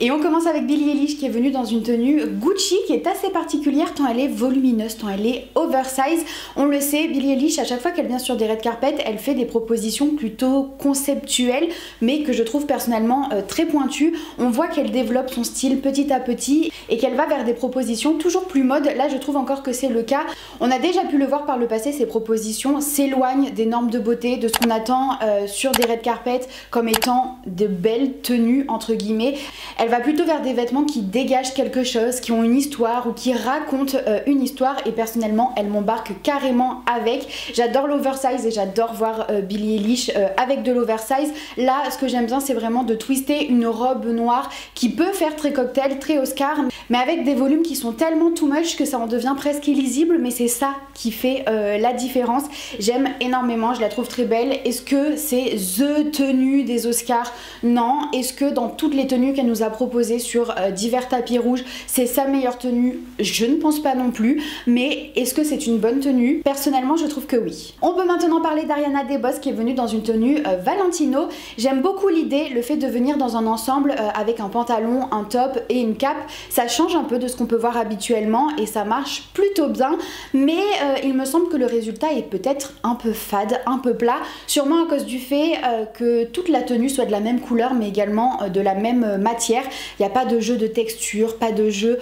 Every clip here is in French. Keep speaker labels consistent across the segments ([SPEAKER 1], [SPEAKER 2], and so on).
[SPEAKER 1] Et on commence avec Billie Eilish qui est venue dans une tenue Gucci qui est assez particulière tant elle est volumineuse, tant elle est oversize. On le sait, Billie Eilish, à chaque fois qu'elle vient sur des red carpet, elle fait des propositions plutôt conceptuelles, mais que je trouve personnellement très pointues. On voit qu'elle développe son style petit à petit et qu'elle va vers des propositions toujours plus mode. Là, je trouve encore que c'est le cas. On a déjà pu le voir par le passé, ces propositions s'éloignent des normes de beauté, de ce qu'on attend sur des red carpet comme étant de belles tenues entre guillemets. Elle va plutôt vers des vêtements qui dégagent quelque chose, qui ont une histoire ou qui racontent une histoire, et personnellement elle m'embarque carrément avec. J'adore l'oversize et j'adore voir Billie Eilish avec de l'oversize. Là, ce que j'aime bien, c'est vraiment de twister une robe noire qui peut faire très cocktail, très Oscar, mais avec des volumes qui sont tellement too much que ça en devient presque illisible, mais c'est ça qui fait la différence. J'aime énormément, je la trouve très belle. Est-ce que c'est THE tenue des Oscars? Non. Est-ce que dans toutes les tenues qu'elle nous a proposées sur divers tapis rouges, c'est sa meilleure tenue? Je ne pense pas non plus, mais est-ce que c'est une bonne tenue? Personnellement, je trouve que oui. On peut maintenant parler d'Ariana DeBose qui est venue dans une tenue Valentino. J'aime beaucoup l'idée, le fait de venir dans un ensemble avec un pantalon, un top et une cape. Ça change un peu de ce qu'on peut voir habituellement et ça marche plutôt bien, mais il me semble que le résultat est peut-être un peu fade, un peu plat, sûrement à cause du fait que toute la tenue soit de la même couleur mais également de la même matière. Il n'y a pas de jeu de texture, pas de jeu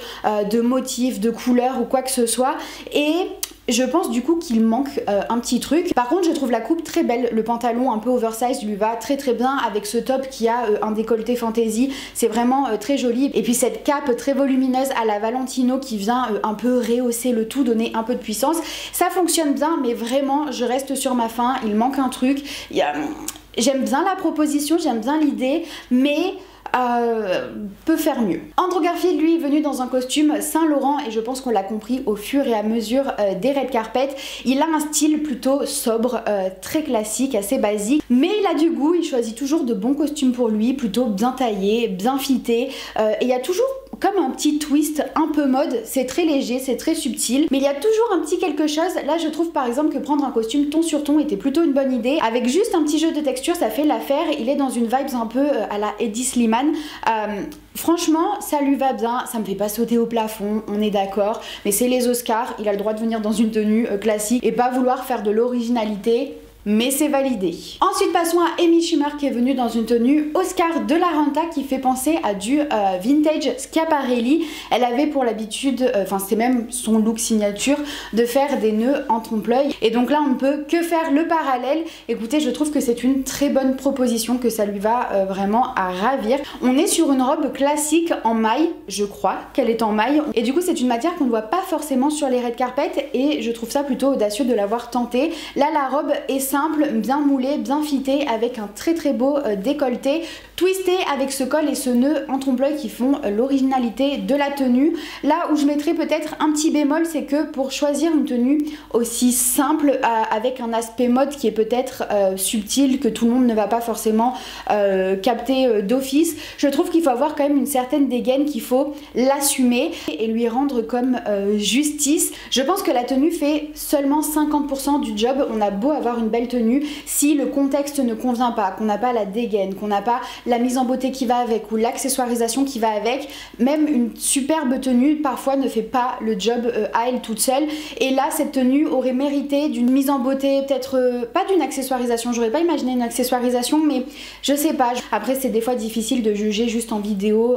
[SPEAKER 1] de motifs, de couleurs ou quoi que ce soit, et je pense du coup qu'il manque un petit truc. Par contre, je trouve la coupe très belle. Le pantalon un peu oversize lui va très très bien avec ce top qui a un décolleté fantasy. C'est vraiment très joli. Et puis cette cape très volumineuse à la Valentino qui vient un peu rehausser le tout, donner un peu de puissance. Ça fonctionne bien, mais vraiment, je reste sur ma faim. Il manque un truc. J'aime bien la proposition, j'aime bien l'idée, mais peut faire mieux. Andrew Garfield, lui, est venu dans un costume Saint-Laurent et je pense qu'on l'a compris au fur et à mesure des red carpet. Il a un style plutôt sobre, très classique, assez basique, mais il a du goût, il choisit toujours de bons costumes pour lui, plutôt bien taillés, bien fités, et il y a toujours comme un petit twist un peu mode. C'est très léger, c'est très subtil, mais il y a toujours un petit quelque chose. Là, je trouve par exemple que prendre un costume ton sur ton était plutôt une bonne idée. Avec juste un petit jeu de texture, ça fait l'affaire. Il est dans une vibe un peu à la Eddie Slimane. Franchement, ça lui va bien, ça me fait pas sauter au plafond, on est d'accord, mais c'est les Oscars, il a le droit de venir dans une tenue classique et pas vouloir faire de l'originalité. Mais c'est validé. Ensuite, passons à Amy Schumer qui est venue dans une tenue Oscar de la Renta qui fait penser à du vintage Schiaparelli. Elle avait pour l'habitude, enfin c'est même son look signature, de faire des nœuds en trompe-l'œil. Et donc là, on ne peut que faire le parallèle. Écoutez, je trouve que c'est une très bonne proposition, que ça lui va vraiment à ravir. On est sur une robe classique en maille, je crois qu'elle est en maille. Et du coup, c'est une matière qu'on ne voit pas forcément sur les red carpet et je trouve ça plutôt audacieux de l'avoir tenté. Là, la robe est simple, bien moulé, bien fité, avec un très très beau décolleté, twisté avec ce col et ce nœud en trompe-l'œil qui font l'originalité de la tenue. Là où je mettrais peut-être un petit bémol, c'est que pour choisir une tenue aussi simple, avec un aspect mode qui est peut-être subtil, que tout le monde ne va pas forcément capter d'office, je trouve qu'il faut avoir quand même une certaine dégaine, qu'il faut l'assumer et lui rendre comme justice. Je pense que la tenue fait seulement 50% du job. On a beau avoir une belle tenue, si le contexte ne convient pas, qu'on n'a pas la dégaine, qu'on n'a pas la mise en beauté qui va avec ou l'accessoirisation qui va avec, même une superbe tenue parfois ne fait pas le job à elle toute seule. Et là, cette tenue aurait mérité d'une mise en beauté, peut-être pas d'une accessoirisation, j'aurais pas imaginé une accessoirisation, mais je sais pas. Après, c'est des fois difficile de juger juste en vidéo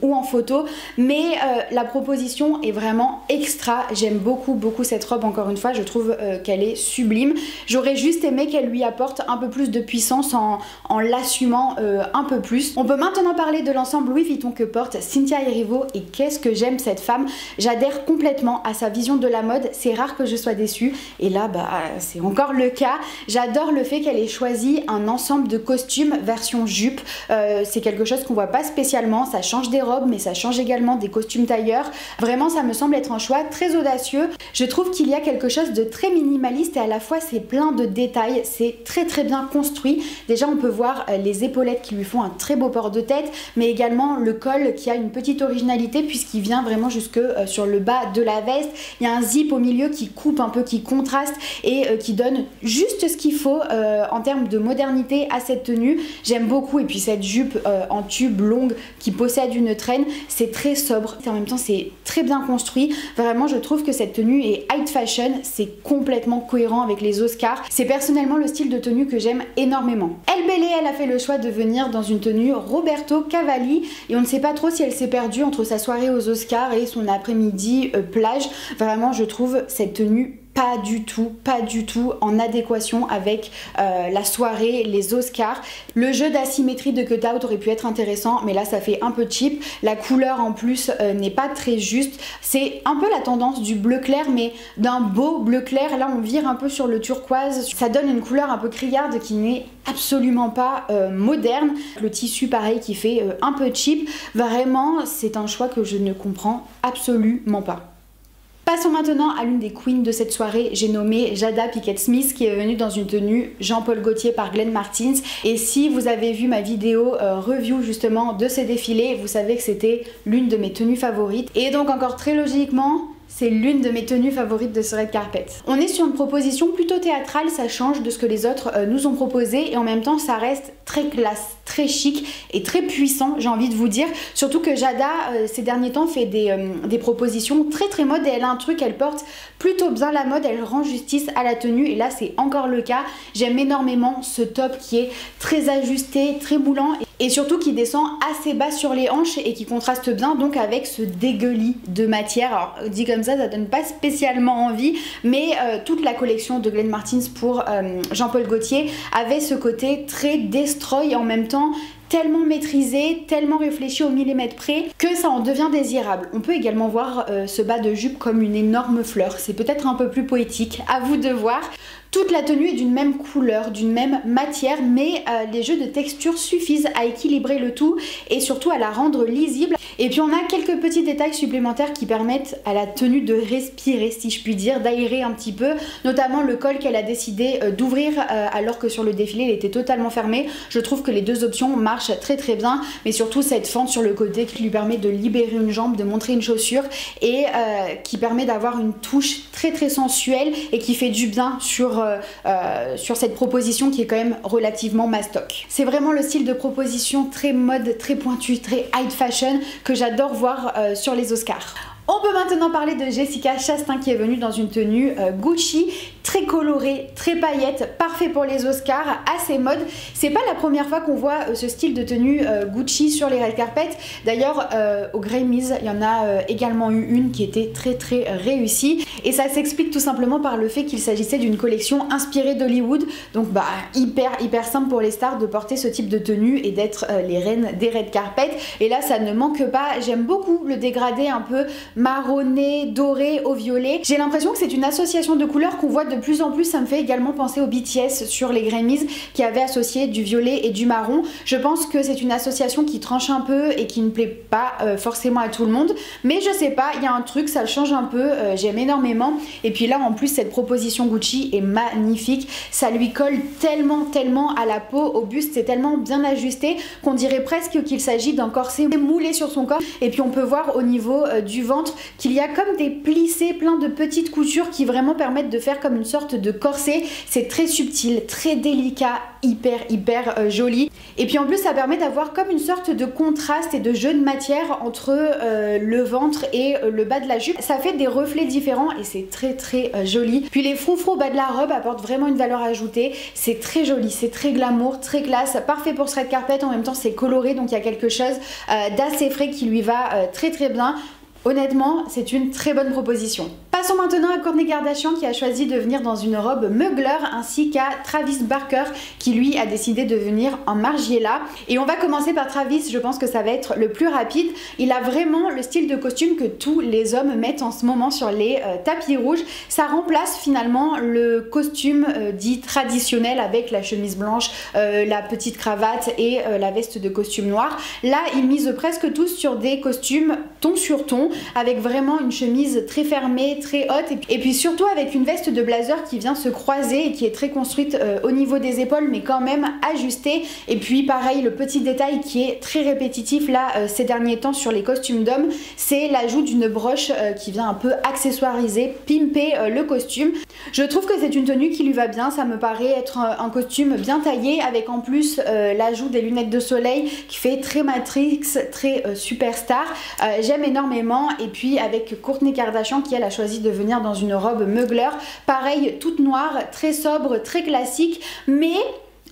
[SPEAKER 1] ou en photo, mais la proposition est vraiment extra. J'aime beaucoup cette robe, encore une fois, je trouve qu'elle est sublime. J'aurais juste aimé qu'elle lui apporte un peu plus de puissance en l'assumant un peu plus. On peut maintenant parler de l'ensemble Louis Vuitton que porte Cynthia Erivo et qu'est-ce que j'aime cette femme. J'adhère complètement à sa vision de la mode, c'est rare que je sois déçue et là bah c'est encore le cas. J'adore le fait qu'elle ait choisi un ensemble de costumes version jupe, c'est quelque chose qu'on voit pas spécialement, ça change des robes mais ça change également des costumes tailleurs. Vraiment ça me semble être un choix très audacieux. Je trouve qu'il y a quelque chose de très minimaliste et à la fois c'est plein de détails détails, c'est très bien construit. Déjà on peut voir les épaulettes qui lui font un très beau port de tête, mais également le col qui a une petite originalité puisqu'il vient vraiment jusque sur le bas de la veste. Il y a un zip au milieu qui coupe un peu, qui contraste et qui donne juste ce qu'il faut en termes de modernité à cette tenue. J'aime beaucoup, et puis cette jupe en tube longue qui possède une traîne, c'est très sobre et en même temps c'est très bien construit. Vraiment je trouve que cette tenue est high fashion, c'est complètement cohérent avec les Oscars. C'est personnellement le style de tenue que j'aime énormément. Elle Bellé, elle a fait le choix de venir dans une tenue Roberto Cavalli et on ne sait pas trop si elle s'est perdue entre sa soirée aux Oscars et son après-midi plage. Vraiment je trouve cette tenue pas du tout en adéquation avec la soirée, les Oscars. Le jeu d'asymétrie de cut-out aurait pu être intéressant, mais là ça fait un peu cheap. La couleur en plus n'est pas très juste. C'est un peu la tendance du bleu clair, mais d'un beau bleu clair. Là on vire un peu sur le turquoise. Ça donne une couleur un peu criarde qui n'est absolument pas moderne. Le tissu pareil qui fait un peu cheap. Vraiment c'est un choix que je ne comprends absolument pas. Passons maintenant à l'une des queens de cette soirée, j'ai nommé Jada Pinkett Smith qui est venue dans une tenue Jean-Paul Gaultier par Glenn Martins. Et si vous avez vu ma vidéo review justement de ces défilés, vous savez que c'était l'une de mes tenues favorites. Et donc encore très logiquement, c'est l'une de mes tenues favorites de ce red carpet. On est sur une proposition plutôt théâtrale, ça change de ce que les autres nous ont proposé et en même temps ça reste très classe, très chic et très puissant, j'ai envie de vous dire. Surtout que Jada ces derniers temps fait des propositions très mode et elle a un truc, elle porte plutôt bien la mode, elle rend justice à la tenue et là c'est encore le cas. J'aime énormément ce top qui est très ajusté, très moulant et surtout qui descend assez bas sur les hanches et qui contraste bien donc avec ce dégueulis de matière. Alors dit comme ça donne pas spécialement envie, mais toute la collection de Glenn Martins pour Jean-Paul Gaultier avait ce côté très destroy et en même temps tellement maîtrisé, tellement réfléchi au millimètre près que ça en devient désirable. On peut également voir ce bas de jupe comme une énorme fleur, c'est peut-être un peu plus poétique, à vous de voir. Toute la tenue est d'une même couleur, d'une même matière, mais les jeux de texture suffisent à équilibrer le tout et surtout à la rendre lisible. Et puis on a quelques petits détails supplémentaires qui permettent à la tenue de respirer, si je puis dire, d'aérer un petit peu, notamment le col qu'elle a décidé d'ouvrir alors que sur le défilé il était totalement fermé. Je trouve que les deux options marchent très bien, mais surtout cette fente sur le côté qui lui permet de libérer une jambe, de montrer une chaussure et qui permet d'avoir une touche très sensuelle et qui fait du bien sur cette proposition qui est quand même relativement mastoc. C'est vraiment le style de proposition très mode, très pointu, très high fashion que j'adore voir sur les Oscars. On peut maintenant parler de Jessica Chastain qui est venue dans une tenue Gucci, très colorée, très paillette, parfait pour les Oscars, assez mode. C'est pas la première fois qu'on voit ce style de tenue Gucci sur les red carpet. D'ailleurs au Grammys, il y en a également eu une qui était très réussie et ça s'explique tout simplement par le fait qu'il s'agissait d'une collection inspirée d'Hollywood. Donc bah hyper simple pour les stars de porter ce type de tenue et d'être les reines des red carpet. Et là ça ne manque pas. J'aime beaucoup le dégradé un peu marronné, doré au violet. J'ai l'impression que c'est une association de couleurs qu'on voit de plus en plus. Ça me fait également penser au BTS sur les Grammys qui avait associé du violet et du marron. Je pense que c'est une association qui tranche un peu et qui ne plaît pas forcément à tout le monde, mais je sais pas, il y a un truc, ça change un peu, j'aime énormément. Et puis là en plus cette proposition Gucci est magnifique, ça lui colle tellement à la peau, au buste, c'est tellement bien ajusté qu'on dirait presque qu'il s'agit d'un corset moulé sur son corps. Et puis on peut voir au niveau du ventre qu'il y a comme des plissés, plein de petites coutures qui vraiment permettent de faire comme une sorte de corset. C'est très subtil, très délicat, hyper joli. Et puis en plus ça permet d'avoir comme une sorte de contraste et de jeu de matière entre le ventre et le bas de la jupe. Ça fait des reflets différents et c'est très joli. Puis les froufrous au bas de la robe apportent vraiment une valeur ajoutée. C'est très joli, c'est très glamour, très classe, parfait pour ce red carpet. En même temps c'est coloré donc il y a quelque chose d'assez frais qui lui va très bien. Honnêtement, c'est une très bonne proposition. Passons maintenant à Kourtney Kardashian qui a choisi de venir dans une robe Mugler ainsi qu'à Travis Barker qui lui a décidé de venir en Margiela. Et on va commencer par Travis, je pense que ça va être le plus rapide. Il a vraiment le style de costume que tous les hommes mettent en ce moment sur les tapis rouges. Ça remplace finalement le costume dit traditionnel avec la chemise blanche, la petite cravate et la veste de costume noir. Là, ils misent presque tous sur des costumes ton sur ton. pantalon avec vraiment une chemise très fermée, très haute et puis surtout avec une veste de blazer qui vient se croiser et qui est très construite au niveau des épaules mais quand même ajustée. Et puis pareil, le petit détail qui est très répétitif là ces derniers temps sur les costumes d'hommes, c'est l'ajout d'une broche qui vient un peu accessoiriser, pimper le costume. Je trouve que c'est une tenue qui lui va bien, ça me paraît être un costume bien taillé avec en plus l'ajout des lunettes de soleil qui fait très Matrix, très superstar. J'aime énormément. Et puis avec Kourtney Kardashian qui elle a choisi de venir dans une robe Mugler, pareil toute noire, très sobre, très classique, mais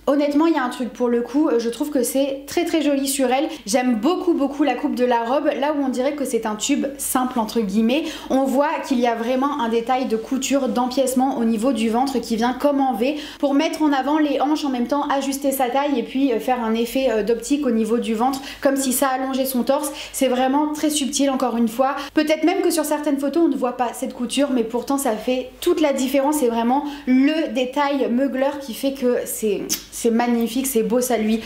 [SPEAKER 1] honnêtement, il y a un truc pour le coup, je trouve que c'est très très joli sur elle. J'aime beaucoup la coupe de la robe, là où on dirait que c'est un tube simple entre guillemets. On voit qu'il y a vraiment un détail de couture, d'empiècement au niveau du ventre qui vient comme en V pour mettre en avant les hanches, en même temps ajuster sa taille et puis faire un effet d'optique au niveau du ventre comme si ça allongeait son torse. C'est vraiment très subtil encore une fois. Peut-être même que sur certaines photos on ne voit pas cette couture, mais pourtant ça fait toute la différence. C'est vraiment le détail Mugler qui fait que c'est magnifique, c'est beau, ça lui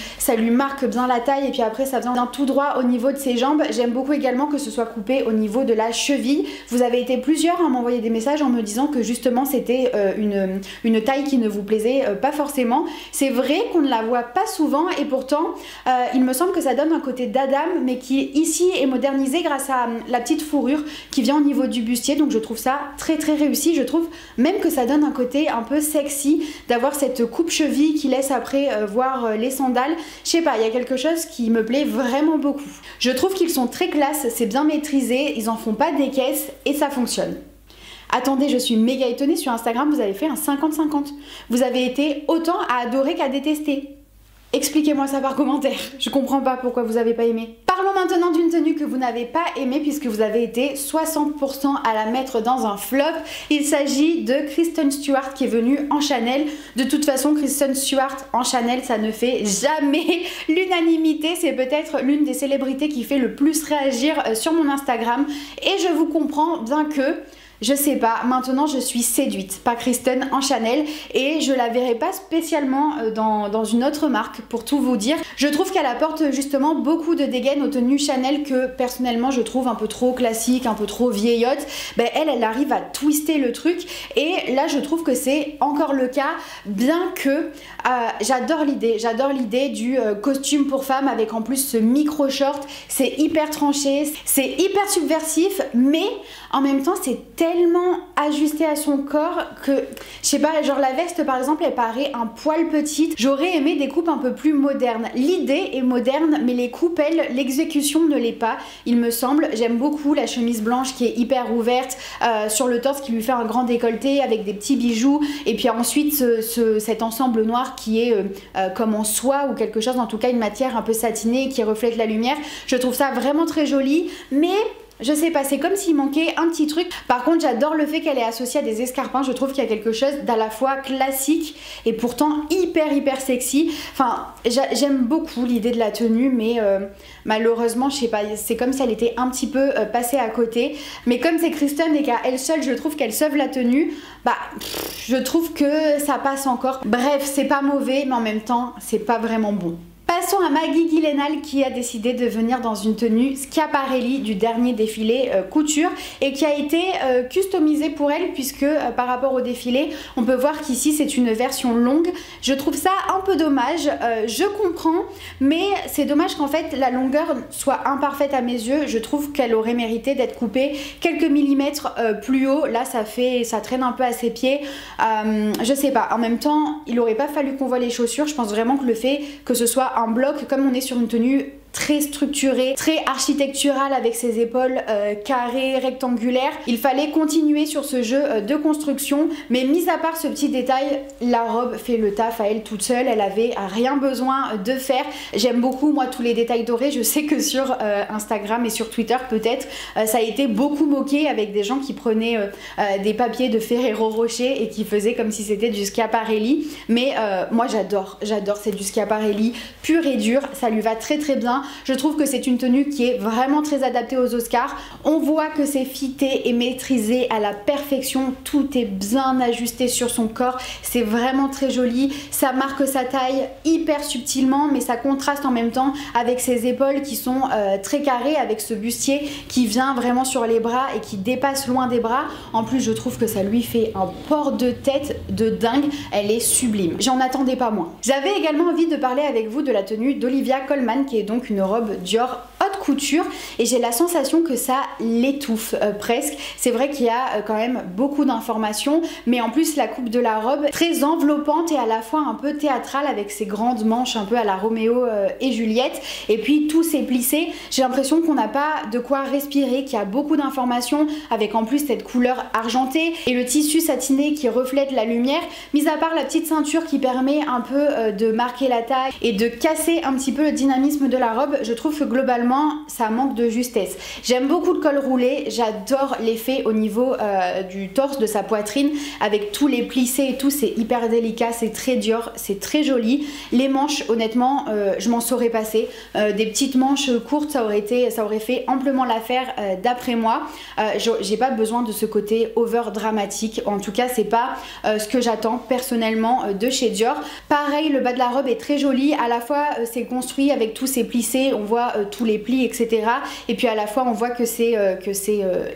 [SPEAKER 1] marque bien la taille et puis après ça vient tout droit au niveau de ses jambes. J'aime beaucoup également que ce soit coupé au niveau de la cheville. Vous avez été plusieurs à m'envoyer des messages en me disant que justement c'était une taille qui ne vous plaisait pas forcément. C'est vrai qu'on ne la voit pas souvent et pourtant il me semble que ça donne un côté d'Adam mais qui ici est modernisé grâce à la petite fourrure qui vient au niveau du bustier, donc je trouve ça très très réussi. Je trouve même que ça donne un côté un peu sexy d'avoir cette coupe cheville qui laisse après voir les sandales. Je sais pas, il y a quelque chose qui me plaît vraiment beaucoup. Je trouve qu'ils sont très classe, c'est bien maîtrisé, ils en font pas des caisses et ça fonctionne. Attendez, je suis méga étonnée, sur Instagram vous avez fait un 50-50. Vous avez été autant à adorer qu'à détester. Expliquez-moi ça par commentaire, je comprends pas pourquoi vous avez pas aimé. Parlons maintenant d'une tenue que vous n'avez pas aimée puisque vous avez été 60% à la mettre dans un flop. Il s'agit de Kristen Stewart qui est venue en Chanel. De toute façon, Kristen Stewart en Chanel, ça ne fait jamais l'unanimité. C'est peut-être l'une des célébrités qui fait le plus réagir sur mon Instagram. Et je vous comprends, bien que je sais pas, maintenant je suis séduite par Kristen en Chanel et je la verrai pas spécialement dans une autre marque pour tout vous dire. Je trouve qu'elle apporte justement beaucoup de dégaine aux tenues Chanel que personnellement je trouve un peu trop classique, un peu trop vieillotte. Ben elle arrive à twister le truc et là je trouve que c'est encore le cas, bien que j'adore l'idée du costume pour femme avec en plus ce micro short. C'est hyper tranché, c'est hyper subversif, mais en même temps c'est tellement ajusté à son corps que, je sais pas, genre la veste par exemple elle paraît un poil petite. J'aurais aimé des coupes un peu plus modernes. L'idée est moderne mais les coupes, l'exécution ne l'est pas, il me semble. J'aime beaucoup la chemise blanche qui est hyper ouverte sur le torse, qui lui fait un grand décolleté avec des petits bijoux, et puis ensuite cet ensemble noir qui est comme en soie ou quelque chose, en tout cas une matière un peu satinée qui reflète la lumière. Je trouve ça vraiment très joli, mais je sais pas, c'est comme s'il manquait un petit truc. Par contre, j'adore le fait qu'elle est associée à des escarpins. Je trouve qu'il y a quelque chose d'à la fois classique et pourtant hyper sexy. Enfin, j'aime beaucoup l'idée de la tenue, mais malheureusement, je sais pas, c'est comme si elle était un petit peu passée à côté. Mais comme c'est Kristen et qu'à elle seule, je trouve qu'elle sauve la tenue, bah, je trouve que ça passe encore. Bref, c'est pas mauvais, mais en même temps, c'est pas vraiment bon. Passons à Maggie Gyllenhaal qui a décidé de venir dans une tenue Schiaparelli du dernier défilé couture et qui a été customisée pour elle puisque par rapport au défilé on peut voir qu'ici c'est une version longue. Je trouve ça un peu dommage, je comprends, mais c'est dommage qu'en fait la longueur soit imparfaite à mes yeux. Je trouve qu'elle aurait mérité d'être coupée quelques millimètres plus haut. Là ça traîne un peu à ses pieds, je sais pas. En même temps il aurait pas fallu qu'on voit les chaussures. Je pense vraiment que le fait que ce soit un bloc, comme on est sur une tenue très structurée, très architecturale avec ses épaules carrées, rectangulaires, il fallait continuer sur ce jeu de construction. Mais mis à part ce petit détail, la robe fait le taf à elle toute seule, elle avait rien besoin de faire. J'aime beaucoup moi tous les détails dorés. Je sais que sur Instagram et sur Twitter peut-être ça a été beaucoup moqué avec des gens qui prenaient des papiers de Ferrero Rocher et qui faisaient comme si c'était du Schiaparelli, mais moi j'adore, c'est du Schiaparelli pur et dur, ça lui va très bien. bien. Je trouve que c'est une tenue qui est vraiment très adaptée aux Oscars. On voit que c'est fité et maîtrisé à la perfection, tout est bien ajusté sur son corps, c'est vraiment très joli, ça marque sa taille hyper subtilement mais ça contraste en même temps avec ses épaules qui sont très carrées, avec ce bustier qui vient vraiment sur les bras et qui dépasse loin des bras. En plus je trouve que ça lui fait un port de tête de dingue, elle est sublime, j'en attendais pas moins. J'avais également envie de parler avec vous de la tenue d'Olivia Colman qui est donc une robe Dior haute couture et j'ai la sensation que ça l'étouffe presque. C'est vrai qu'il y a quand même beaucoup d'informations mais en plus la coupe de la robe très enveloppante et à la fois un peu théâtrale avec ses grandes manches un peu à la Roméo et Juliette et puis tous ces plissés. J'ai l'impression qu'on n'a pas de quoi respirer, qu'il y a beaucoup d'informations avec en plus cette couleur argentée et le tissu satiné qui reflète la lumière, mis à part la petite ceinture qui permet un peu de marquer la taille et de casser un petit peu le dynamisme de la robe. Je trouve que globalement ça manque de justesse. J'aime beaucoup le col roulé, j'adore l'effet au niveau du torse, de sa poitrine avec tous les plissés et tout, c'est hyper délicat, c'est très Dior, c'est très joli. Les manches honnêtement je m'en saurais passer, des petites manches courtes ça aurait fait amplement l'affaire d'après moi. J'ai pas besoin de ce côté over dramatique, en tout cas c'est pas ce que j'attends personnellement de chez Dior. Pareil, le bas de la robe est très joli, à la fois c'est construit avec tous ces plissés, on voit tous les plis etc, et puis à la fois on voit que c'est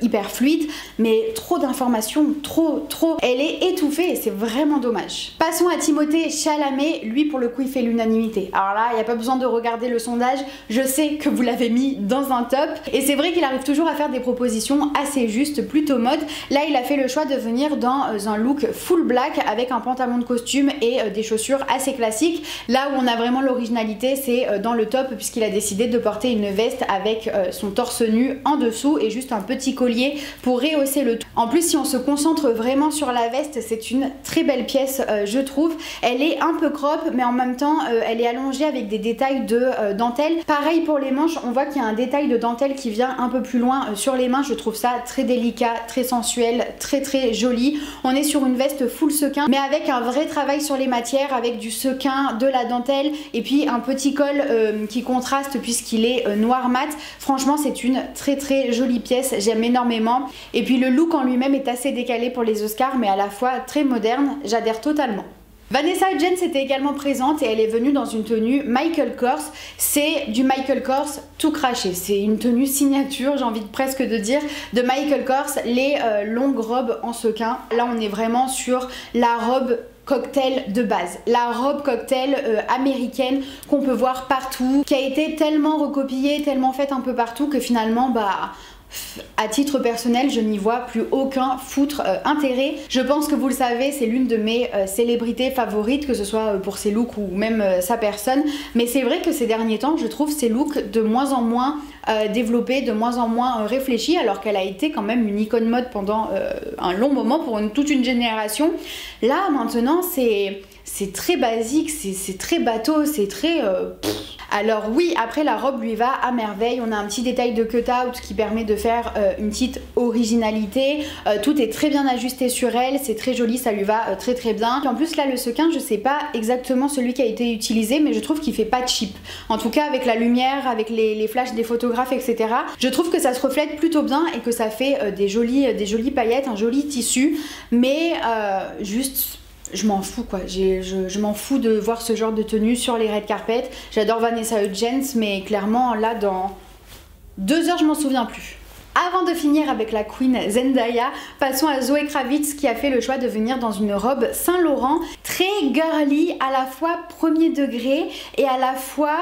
[SPEAKER 1] hyper fluide, mais trop d'informations, trop, elle est étouffée et c'est vraiment dommage. Passons à Timothée Chalamet, lui pour le coup il fait l'unanimité. Alors là il n'y a pas besoin de regarder le sondage, je sais que vous l'avez mis dans un top et c'est vrai qu'il arrive toujours à faire des propositions assez justes, plutôt mode. Là il a fait le choix de venir dans un look full black avec un pantalon de costume et des chaussures assez classiques. Là où on a vraiment l'originalité c'est dans le top puisqu'il a décidé de porter une veste avec son torse nu en dessous et juste un petit collier pour rehausser le tout. En plus si on se concentre vraiment sur la veste, c'est une très belle pièce je trouve. Elle est un peu crop mais en même temps elle est allongée avec des détails de dentelle. Pareil pour les manches, on voit qu'il y a un détail de dentelle qui vient un peu plus loin sur les mains. Je trouve ça très délicat, très sensuel, très joli. On est sur une veste full sequin mais avec un vrai travail sur les matières, avec du sequin, de la dentelle et puis un petit col qui contraste puisqu'il est noir mat. Franchement c'est une très jolie pièce, j'aime énormément. Et puis le look en lui-même est assez décalé pour les Oscars mais à la fois très moderne, j'adhère totalement. Vanessa Hudgens était également présente et elle est venue dans une tenue Michael Kors. C'est du Michael Kors tout craché, c'est une tenue signature, j'ai envie presque de dire, de Michael Kors, les longues robes en sequin. Là on est vraiment sur la robe cocktail de base, la robe cocktail américaine qu'on peut voir partout, qui a été tellement recopiée, tellement faite un peu partout que finalement à titre personnel je n'y vois plus aucun foutre intérêt. Je pense que vous le savez, c'est l'une de mes célébrités favorites, que ce soit pour ses looks ou même sa personne, mais c'est vrai que ces derniers temps je trouve ses looks de moins en moins développés, de moins en moins réfléchis, alors qu'elle a été quand même une icône mode pendant un long moment pour toute une génération. Là maintenant c'est très basique, c'est très bateau, c'est très... Alors oui, après la robe lui va à merveille, on a un petit détail de cut-out qui permet de faire une petite originalité, tout est très bien ajusté sur elle, c'est très joli, ça lui va très bien. Et en plus là le sequin, je sais pas exactement celui qui a été utilisé mais je trouve qu'il fait pas cheap. En tout cas avec la lumière, avec les flashs des photographes etc. Je trouve que ça se reflète plutôt bien et que ça fait des jolies paillettes, un joli tissu, mais juste... je m'en fous quoi, je m'en fous de voir ce genre de tenue sur les red carpet. J'adore Vanessa Hudgens mais clairement là dans 2 heures je m'en souviens plus. Avant de finir avec la queen Zendaya, passons à Zoé Kravitz qui a fait le choix de venir dans une robe Saint Laurent très girly, à la fois premier degré et à la fois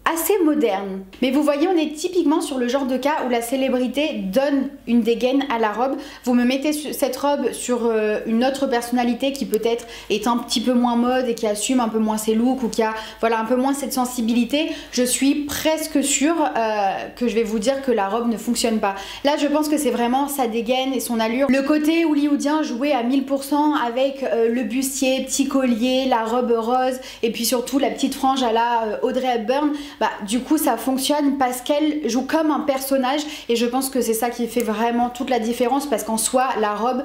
[SPEAKER 1] assez moderne. Mais vous voyez, on est typiquement sur le genre de cas où la célébrité donne une dégaine à la robe. Vous me mettez cette robe sur une autre personnalité qui peut-être est un petit peu moins mode et qui assume un peu moins ses looks ou qui a voilà un peu moins cette sensibilité, je suis presque sûre que je vais vous dire que la robe ne fonctionne pas. Là je pense que c'est vraiment sa dégaine et son allure. Le côté hollywoodien joué à 1000% avec le bustier, petit collier, la robe rose et puis surtout la petite frange à la Audrey Hepburn. bah du coup ça fonctionne parce qu'elle joue comme un personnage et je pense que c'est ça qui fait vraiment toute la différence parce qu'en soi la robe,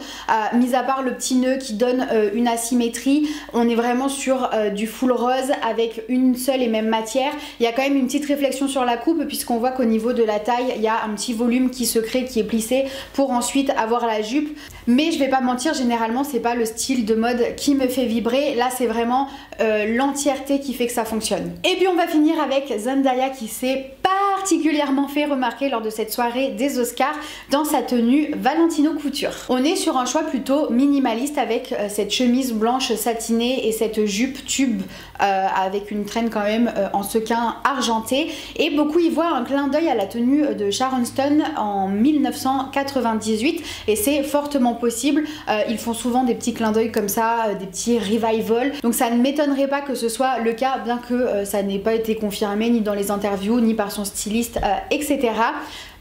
[SPEAKER 1] mis à part le petit nœud qui donne une asymétrie, on est vraiment sur du full rose avec une seule et même matière. Il y a quand même une petite réflexion sur la coupe puisqu'on voit qu'au niveau de la taille il y a un petit volume qui se crée, qui est plissé pour ensuite avoir la jupe. Mais je vais pas mentir, généralement c'est pas le style de mode qui me fait vibrer, là c'est vraiment l'entièreté qui fait que ça fonctionne. Et puis on va finir avec Zendaya qui s'est particulièrement fait remarquer lors de cette soirée des Oscars dans sa tenue Valentino Couture. On est sur un choix plutôt minimaliste avec cette chemise blanche satinée et cette jupe tube avec une traîne quand même en sequin argenté, et beaucoup y voient un clin d'œil à la tenue de Sharon Stone en 1998 et c'est fortement possible. Ils font souvent des petits clins d'œil comme ça, des petits revival, donc ça ne m'étonnerait pas que ce soit le cas, bien que ça n'ait pas été confirmé ni dans les interviews ni par son styliste, etc.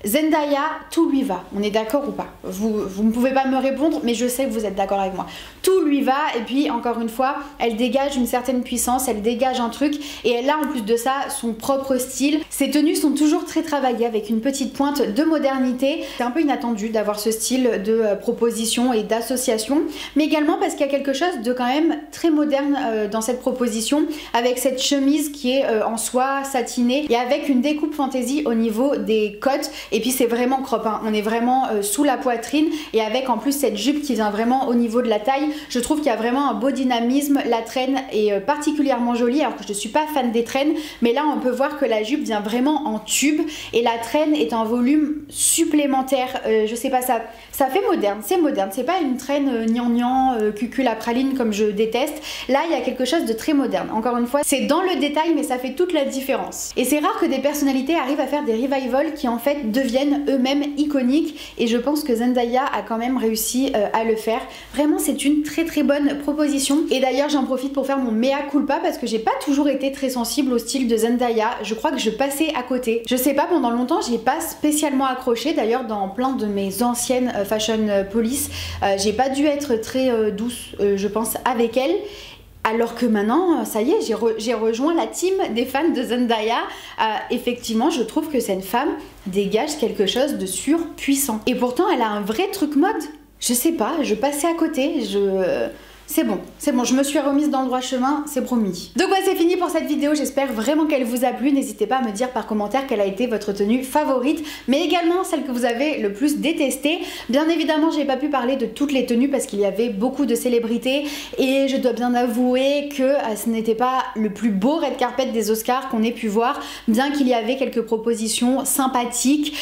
[SPEAKER 1] Zendaya, tout lui va. On est d'accord ou pas? Vous ne pouvez pas me répondre, mais je sais que vous êtes d'accord avec moi. Tout lui va, et puis encore une fois, elle dégage une certaine puissance, elle dégage un truc, et elle a en plus de ça son propre style. Ses tenues sont toujours très travaillées avec une petite pointe de modernité. C'est un peu inattendu d'avoir ce style de proposition et d'association, mais également parce qu'il y a quelque chose de quand même très moderne dans cette proposition, avec cette chemise qui est en soie satinée et avec une découpe fantaisie au niveau des côtes. Et puis c'est vraiment crop, hein. On est vraiment sous la poitrine et avec en plus cette jupe qui vient vraiment au niveau de la taille. Je trouve qu'il y a vraiment un beau dynamisme. La traîne est particulièrement jolie, alors que je ne suis pas fan des traînes, mais là on peut voir que la jupe vient vraiment en tube et la traîne est un volume supplémentaire. Je sais pas, ça fait moderne, c'est pas une traîne gnangnan, cucul à praline comme je déteste. Là il y a quelque chose de très moderne. Encore une fois, c'est dans le détail, mais ça fait toute la différence. Et c'est rare que des personnalités arrivent à faire des revivals qui en fait deviennent eux-mêmes iconiques, et je pense que Zendaya a quand même réussi à le faire. Vraiment c'est une très bonne proposition, et d'ailleurs j'en profite pour faire mon mea culpa parce que j'ai pas toujours été très sensible au style de Zendaya. Je crois que je passais à côté. Je sais pas, pendant longtemps j'ai pas spécialement accroché, d'ailleurs dans plein de mes anciennes fashion police j'ai pas dû être très douce je pense avec elle. Alors que maintenant, ça y est, j'ai rejoint la team des fans de Zendaya. Effectivement, je trouve que cette femme dégage quelque chose de surpuissant. Et pourtant, elle a un vrai truc mode. Je sais pas, je passais à côté, c'est bon, je me suis remise dans le droit chemin, c'est promis. Donc ouais, c'est fini pour cette vidéo, j'espère vraiment qu'elle vous a plu. N'hésitez pas à me dire par commentaire quelle a été votre tenue favorite, mais également celle que vous avez le plus détestée. Bien évidemment, j'ai pas pu parler de toutes les tenues parce qu'il y avait beaucoup de célébrités, et je dois bien avouer que ce n'était pas le plus beau red carpet des Oscars qu'on ait pu voir, bien qu'il y avait quelques propositions sympathiques.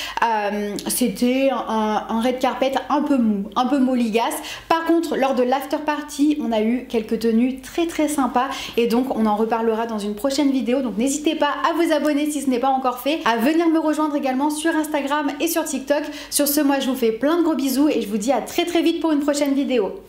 [SPEAKER 1] C'était un red carpet un peu mou, un peu molligasse. Par contre, lors de l'after party, on a eu quelques tenues très sympas, et donc on en reparlera dans une prochaine vidéo. Donc n'hésitez pas à vous abonner si ce n'est pas encore fait, à venir me rejoindre également sur Instagram et sur TikTok. Sur ce, moi je vous fais plein de gros bisous et je vous dis à très vite pour une prochaine vidéo.